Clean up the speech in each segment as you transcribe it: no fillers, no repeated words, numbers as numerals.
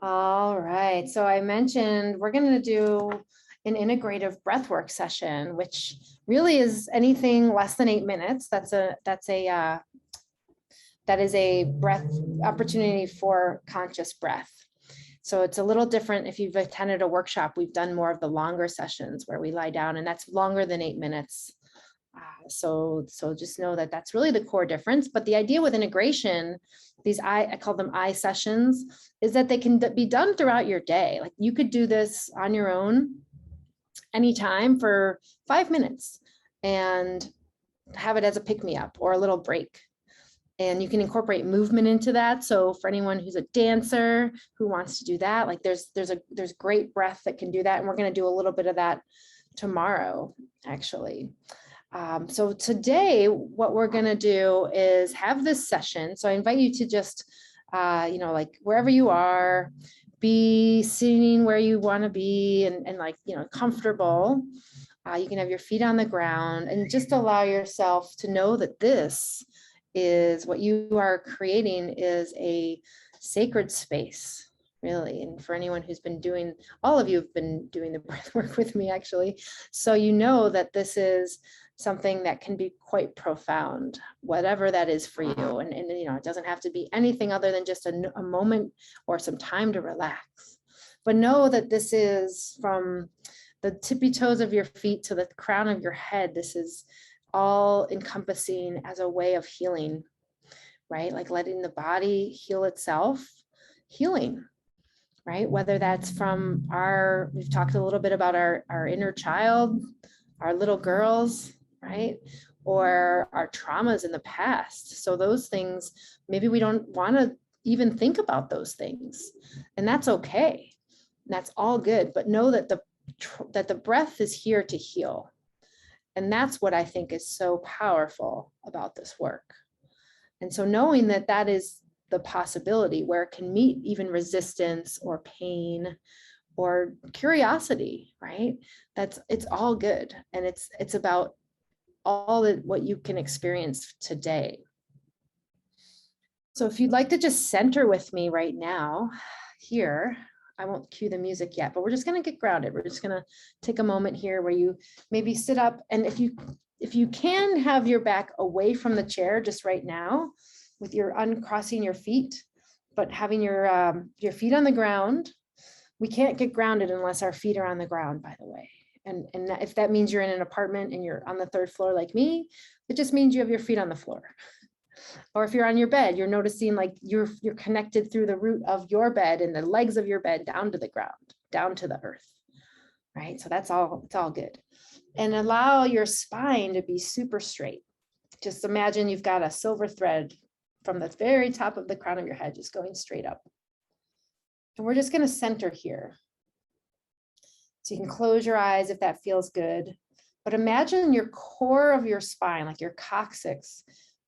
All right, so I mentioned we're going to do an integrative breathwork session, which really is anything less than 8 minutes. That is a breath opportunity for conscious breath. So it's a little different. If you've attended a workshop, we've done more of the longer sessions where we lie down, and that's longer than 8 minutes. So just know that that's really the core difference. But the idea with integration, I call them I sessions, is that they can be done throughout your day. Like you could do this on your own anytime for 5 minutes and have it as a pick me up or a little break. And you can incorporate movement into that. So for anyone who's a dancer who wants to do that, like there's great breath that can do that. And we're going to do a little bit of that tomorrow, actually. So today, what we're going to do is have this session. So I invite you to just, like wherever you are, be sitting where you want to be and like, comfortable. You can have your feet on the ground and just allow yourself to know that this is what you are creating is a sacred space, really. And for anyone who's been doing, all of you have been doing the breath work with me, actually. So you know that this is something that can be quite profound, whatever that is for you. And it doesn't have to be anything other than just a moment or some time to relax. But know that this is from the tippy toes of your feet to the crown of your head. This is all encompassing as a way of healing, right? Like letting the body heal itself, healing, right? Whether that's from we've talked a little bit about our inner child, our little girls, right? Or our traumas in the past. So those things, maybe we don't want to even think about those things. And that's okay. That's all good. But know that the breath is here to heal. And that's what I think is so powerful about this work. And so knowing that that is the possibility where it can meet even resistance or pain or curiosity, right? It's all good. And it's about all that what you can experience today. So if you'd like to just center with me right now here, I won't cue the music yet, but we're just going to get grounded. We're just going to take a moment here where you maybe sit up, and if you can have your back away from the chair just right now with your uncrossing your feet, but having your feet on the ground. We can't get grounded unless our feet are on the ground, by the way. And if that means you're in an apartment and you're on the third floor like me, it just means you have your feet on the floor. Or if you're on your bed, you're noticing like you're connected through the root of your bed and the legs of your bed down to the ground, down to the earth, right? So it's all good. And allow your spine to be super straight. Just imagine you've got a silver thread from the very top of the crown of your head, just going straight up. And we're just going to center here. So you can close your eyes if that feels good. But imagine your core of your spine, like your coccyx,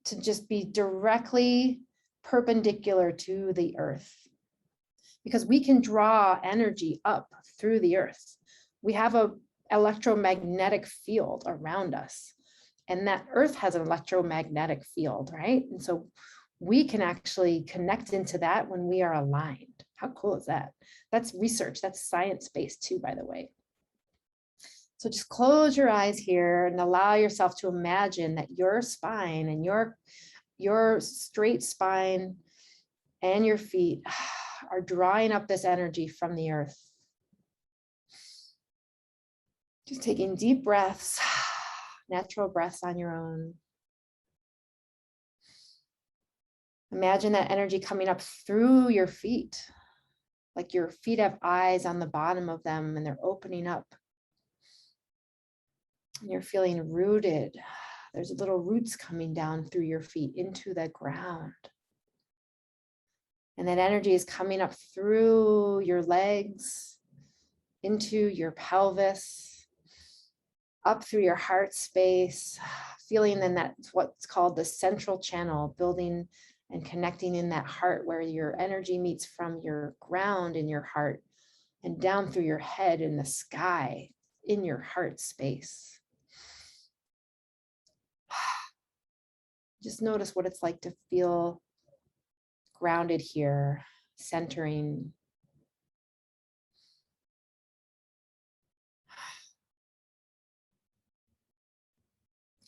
to just be directly perpendicular to the earth. Because we can draw energy up through the earth. We have an electromagnetic field around us. And that earth has an electromagnetic field, right? And so we can actually connect into that when we are aligned. How cool is that? That's research, that's science-based too, by the way. So just close your eyes here and allow yourself to imagine that your spine and your straight spine and your feet are drawing up this energy from the earth. Just taking deep breaths, natural breaths on your own. Imagine that energy coming up through your feet, like your feet have eyes on the bottom of them and they're opening up. And you're feeling rooted. There's little roots coming down through your feet into the ground. And that energy is coming up through your legs, into your pelvis, up through your heart space, feeling then that's what's called the central channel, building and connecting in that heart where your energy meets from your ground in your heart and down through your head in the sky in your heart space. Just notice what it's like to feel grounded here, centering.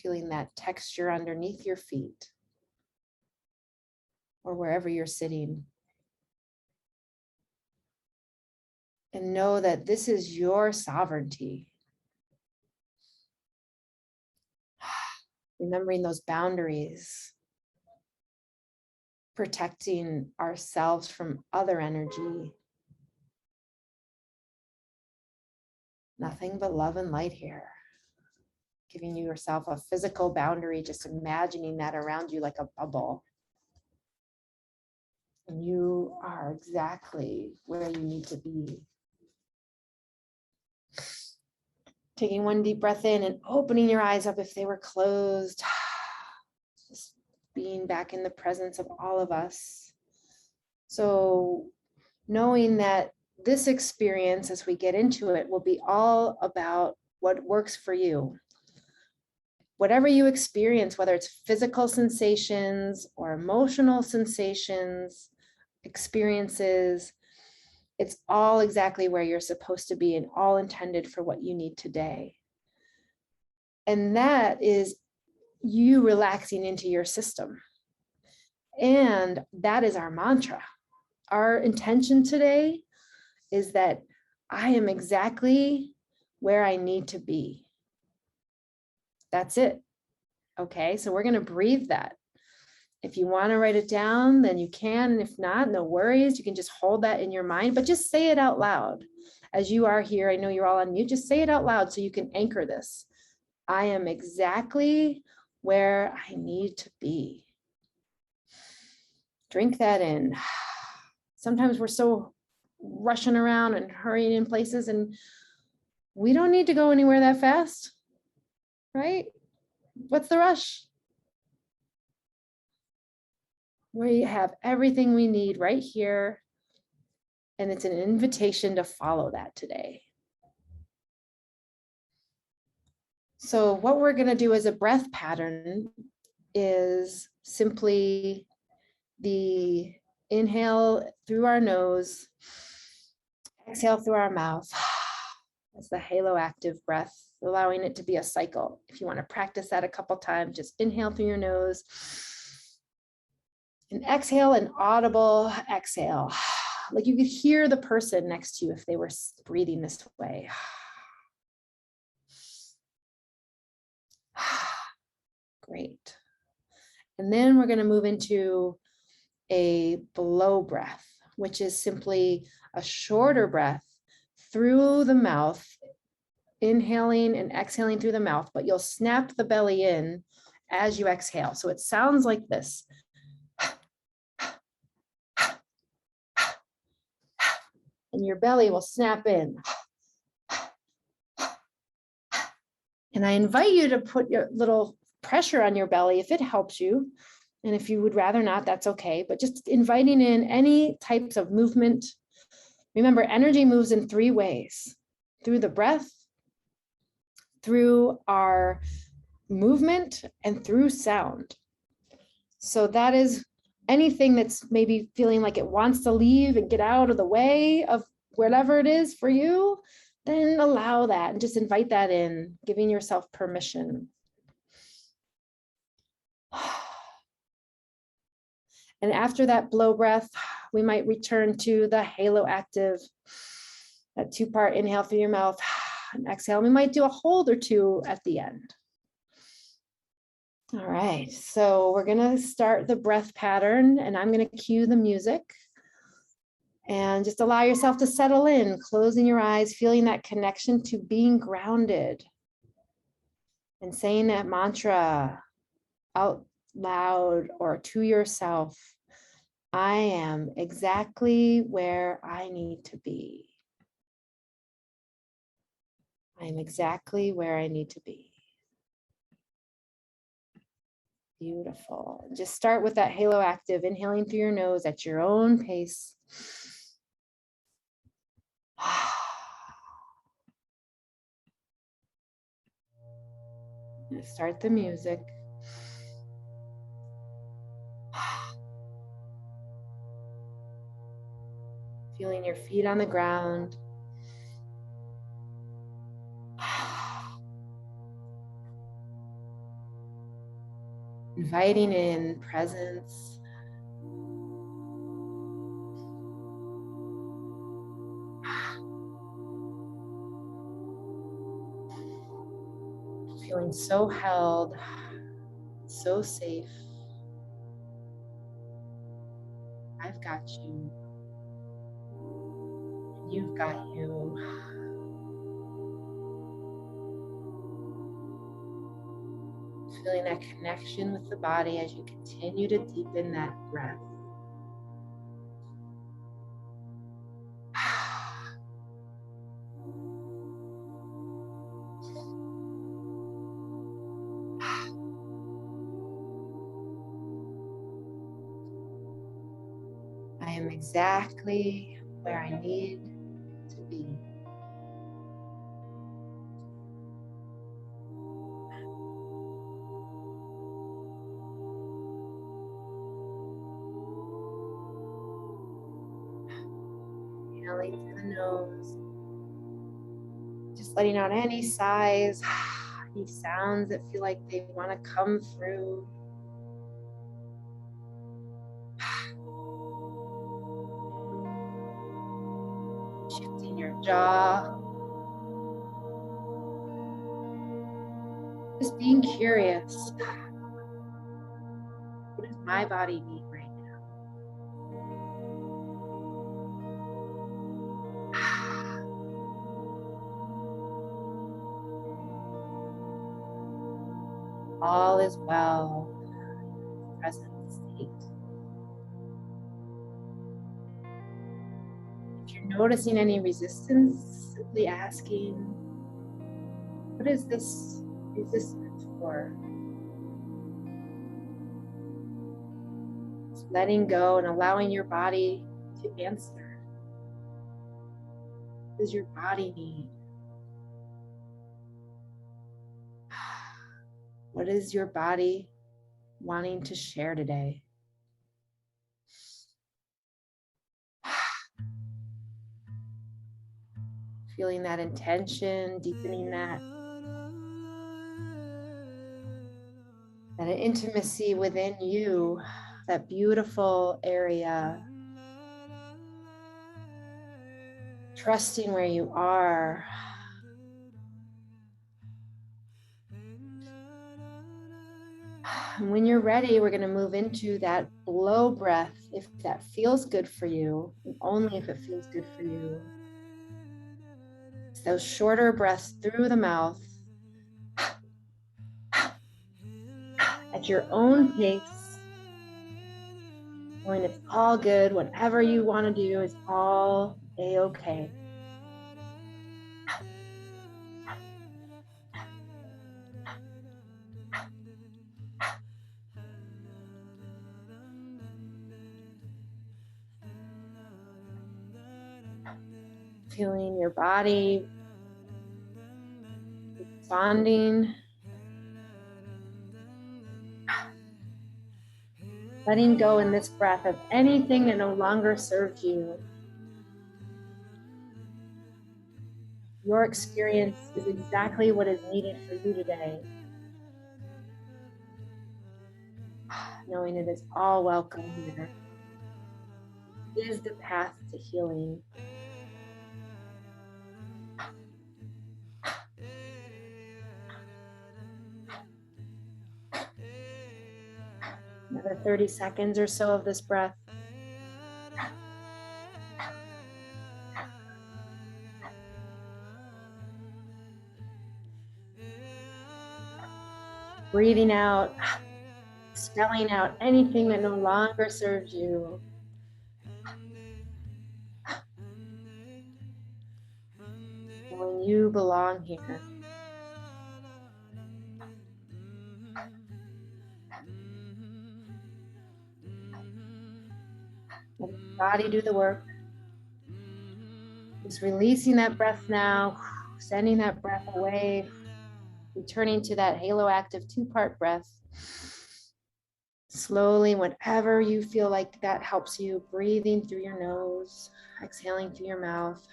feeling that texture underneath your feet or wherever you're sitting. And know that this is your sovereignty. Remembering those boundaries, protecting ourselves from other energy. Nothing but love and light here. Giving yourself a physical boundary, just imagining that around you like a bubble. And you are exactly where you need to be. Taking one deep breath in and opening your eyes up if they were closed. Just being back in the presence of all of us. So knowing that this experience, as we get into it, will be all about what works for you. Whatever you experience, whether it's physical sensations or emotional sensations, experiences, it's all exactly where you're supposed to be and all intended for what you need today. And that is you relaxing into your system. And that is our mantra. Our intention today is that I am exactly where I need to be. That's it. Okay, so we're going to breathe that. If you want to write it down, then you can. And if not, no worries. You can just hold that in your mind, but just say it out loud. As you are here, I know you're all on mute. Just say it out loud so you can anchor this. I am exactly where I need to be. Drink that in. Sometimes we're so rushing around and hurrying in places, and we don't need to go anywhere that fast, right? What's the rush? We have everything we need right here, and it's an invitation to follow that today. So what we're going to do as a breath pattern is simply the inhale through our nose, exhale through our mouth. That's the halo active breath, allowing it to be a cycle. If you want to practice that a couple times, just inhale through your nose and exhale an audible exhale. Like you could hear the person next to you if they were breathing this way. Great. And then we're going to move into a blow breath, which is simply a shorter breath through the mouth, inhaling and exhaling through the mouth, but you'll snap the belly in as you exhale. So it sounds like this. And your belly will snap in. And I invite you to put your little pressure on your belly if it helps you. And if you would rather not, that's okay. But just inviting in any types of movement. Remember, energy moves in 3 ways: through the breath, through our movement, and through sound. So that is anything that's maybe feeling like it wants to leave and get out of the way of whatever it is for you, then allow that and just invite that in, giving yourself permission. And after that blow breath, we might return to the halo active, that 2-part inhale through your mouth and exhale. We might do a hold or 2 at the end. All right, so we're going to start the breath pattern, and I'm going to cue the music. And just allow yourself to settle in, closing your eyes, feeling that connection to being grounded, and saying that mantra out loud or to yourself. I am exactly where I need to be. I am exactly where I need to be. Beautiful. Just start with that halo active, inhaling through your nose at your own pace. Start the music. Feeling your feet on the ground. Inviting in presence. Feeling so held, so safe. I've got you. You've got you. Feeling that connection with the body as you continue to deepen that breath. I am exactly where I need to be. Inhaling through the nose, just letting out any sighs, any sounds that feel like they want to come through. Shifting your jaw. Just being curious. What does my body need right now? All is well. Present state. If you're noticing any resistance, simply asking, what is this resistance for? Just letting go and allowing your body to answer. What does your body need? What is your body wanting to share today? Feeling that intention, deepening that intimacy within you, that beautiful area. Trusting where you are. And when you're ready, we're going to move into that blow breath, if that feels good for you, and only if it feels good for you. It's those shorter breaths through the mouth at your own pace. When it's all good, whatever you want to do is all a-okay. Feeling your body responding. Letting go in this breath of anything that no longer serves you. Your experience is exactly what is needed for you today. Knowing it is all welcome here. It is the path to healing. Another 30 seconds or so of this breath. Breathing out, expelling out anything that no longer serves you. Knowing you belong here. Let the body do the work. Just releasing that breath now, sending that breath away, returning to that halo active 2-part breath. Slowly, whenever you feel like that helps you, breathing through your nose, exhaling through your mouth.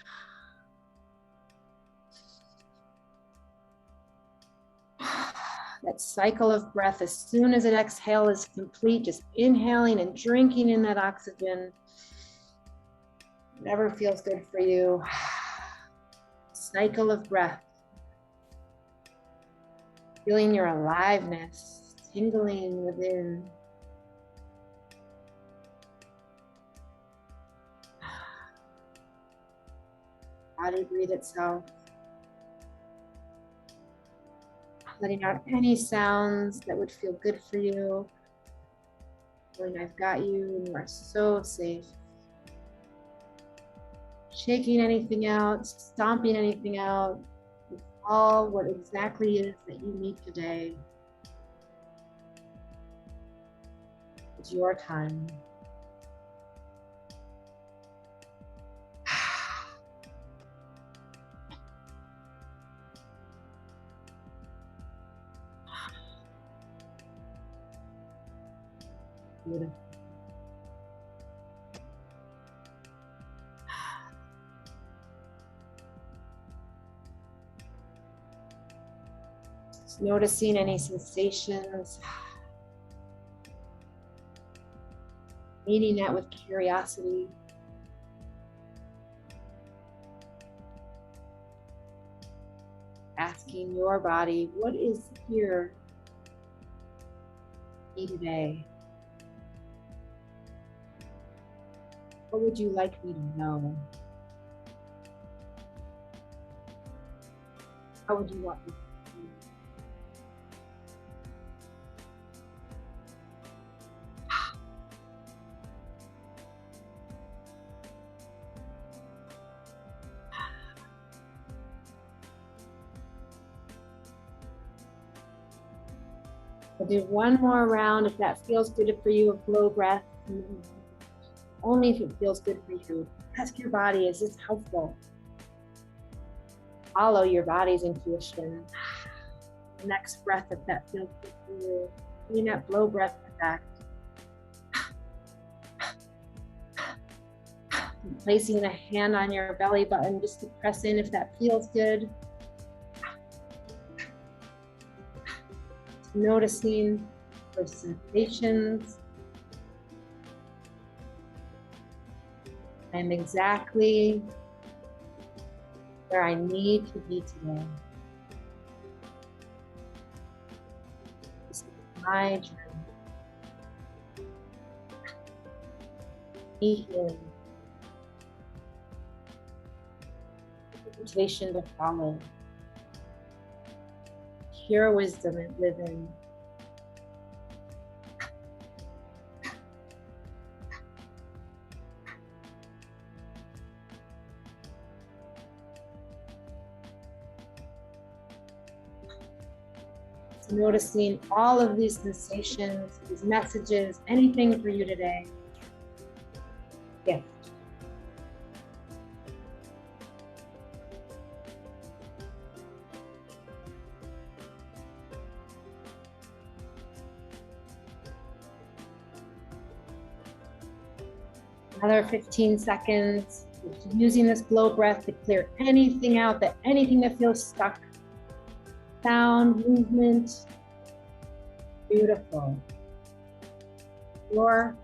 That cycle of breath, as soon as an exhale is complete, just inhaling and drinking in that oxygen. Whatever feels good for you. Cycle of breath. Feeling your aliveness, tingling within. Body breathe itself. Letting out any sounds that would feel good for you. Feeling I've got you and you are so safe. Shaking anything out, stomping anything out. It's all what exactly is that you need today. It's your time. Beautiful. Just noticing any sensations. Meeting that with curiosity. Asking your body, what is here me today? What would you like me to know? How would you want me to feel? We'll do one more round if that feels good for you, of blow breath. Only if it feels good for you. Ask your body, is this helpful? Follow your body's intuition. The next breath, if that feels good for you. Doing that blow breath effect. Placing a hand on your belly button just to press in if that feels good. Noticing those sensations. I'm exactly where I need to be today. This is my journey. Be healing. Invitation to follow. Pure wisdom and live in. So noticing all of these sensations, these messages, anything for you today. Yeah. Another 15 seconds, just using this blow breath to clear anything out, anything that feels stuck. Sound, movement. Beautiful. You're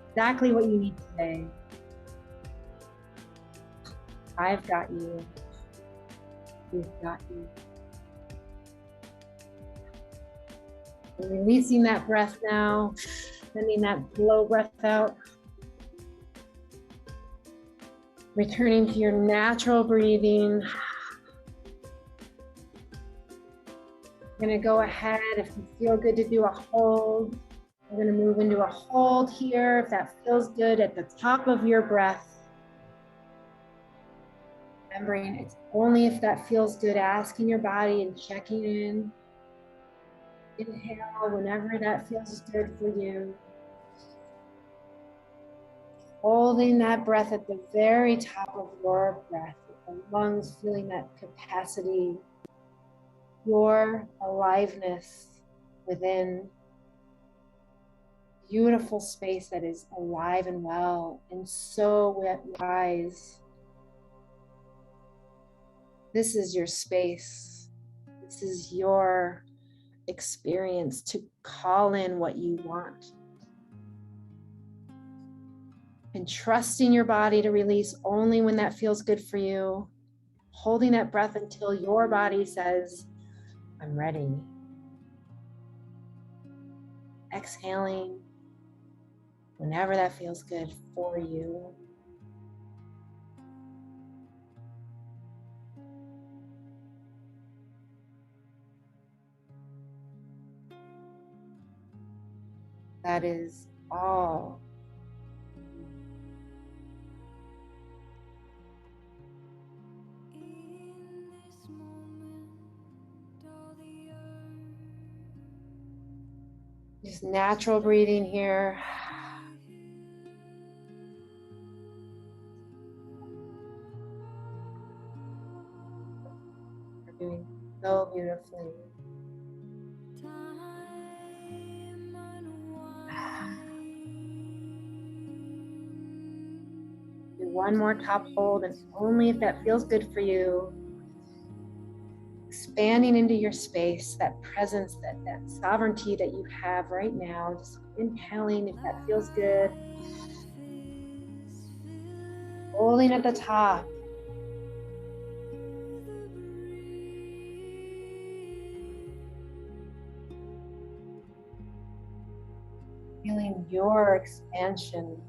exactly what you need today. I've got you. We've got you. And releasing that breath now, sending that blow breath out. Returning to your natural breathing. You're gonna go ahead, if you feel good to do a hold. We're gonna move into a hold here, if that feels good, at the top of your breath. Remembering it's only if that feels good, asking your body and checking in. Inhale whenever that feels good for you. Holding that breath at the very top of your breath, with the lungs feeling that capacity, your aliveness within. Beautiful space that is alive and well and so wise. This is your space. This is your experience to call in what you want. And trusting your body to release only when that feels good for you. Holding that breath until your body says, I'm ready. Exhaling whenever that feels good for you. That is all. Just natural breathing here. You're doing so beautifully. Do one more top hold, and only if that feels good for you. Expanding into your space, that presence, that sovereignty that you have right now. Just inhaling if that feels good. Holding at the top. Feeling your expansion.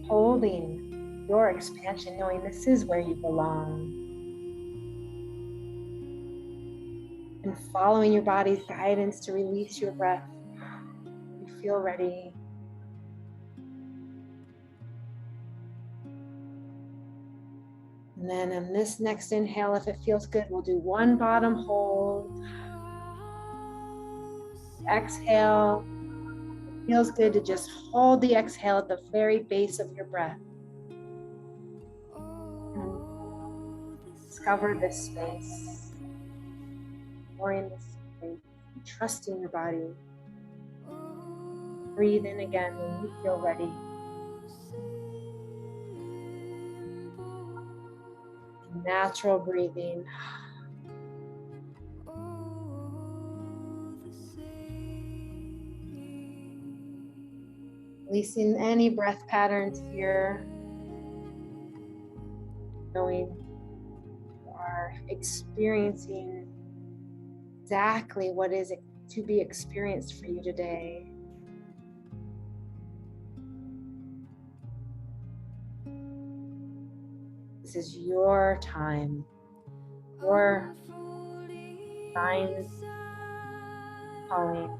Holding your expansion, knowing this is where you belong. And following your body's guidance to release your breath. You feel ready. And then on this next inhale, if it feels good, we'll do one bottom hold. Exhale. It feels good to just hold the exhale at the very base of your breath. And discover this space. More in this space. Trusting your body. Breathe in again when you feel ready. Natural breathing. Releasing any breath patterns here. Knowing you are experiencing exactly what is to be experienced for you today. This is your time, your signs calling.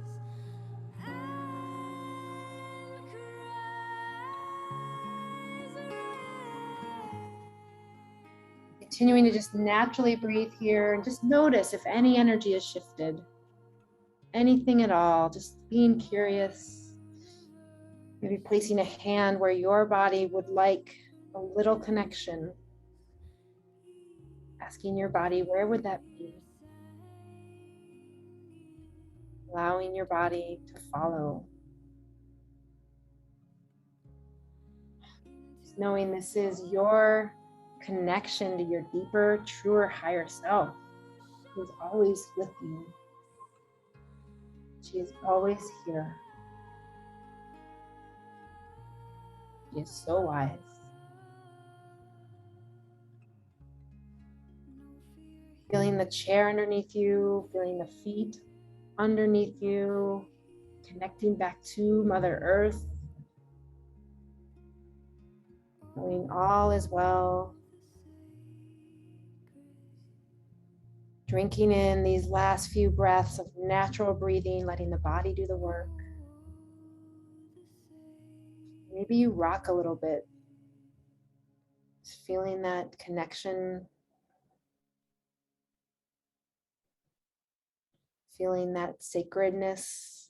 Continuing to just naturally breathe here and just notice if any energy has shifted. Anything at all, just being curious. Maybe placing a hand where your body would like a little connection. Asking your body, where would that be? Allowing your body to follow. Just knowing this is your connection to your deeper, truer, higher self, who's always with you. She is always here. She is so wise. Feeling the chair underneath you, feeling the feet underneath you, connecting back to Mother Earth. Knowing all is well. Drinking in these last few breaths of natural breathing, letting the body do the work. Maybe you rock a little bit. Just feeling that connection. Feeling that sacredness.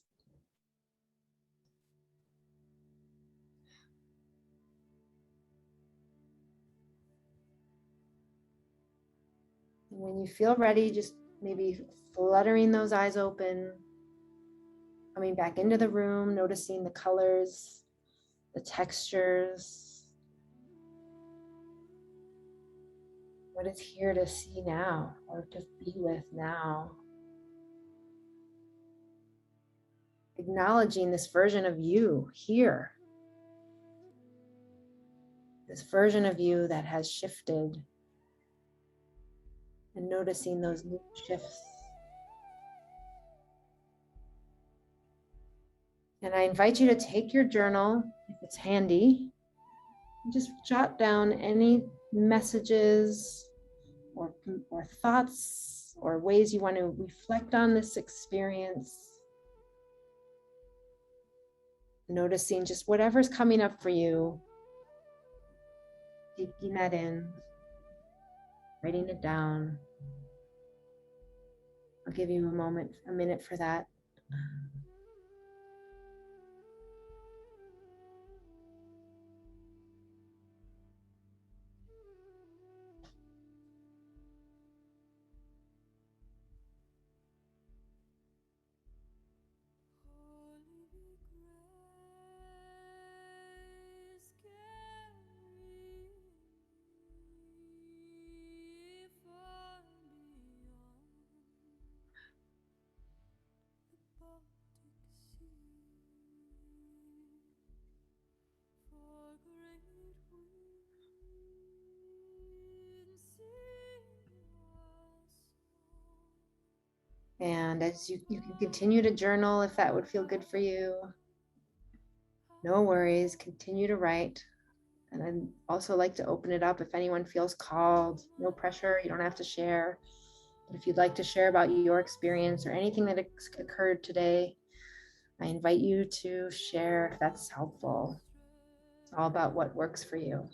And when you feel ready, just maybe fluttering those eyes open. Coming back into the room, noticing the colors, the textures. What is here to see now or to be with now? Acknowledging this version of you here. This version of you that has shifted. And noticing those new shifts. And I invite you to take your journal, if it's handy, and just jot down any messages or thoughts or ways you want to reflect on this experience. Noticing just whatever's coming up for you, taking that in, writing it down. I'll give you a minute for that. And as you can continue to journal if that would feel good for you. No worries, continue to write. And I'd also like to open it up if anyone feels called. No pressure, you don't have to share. But if you'd like to share about your experience or anything that occurred today, I invite you to share if that's helpful. It's all about what works for you.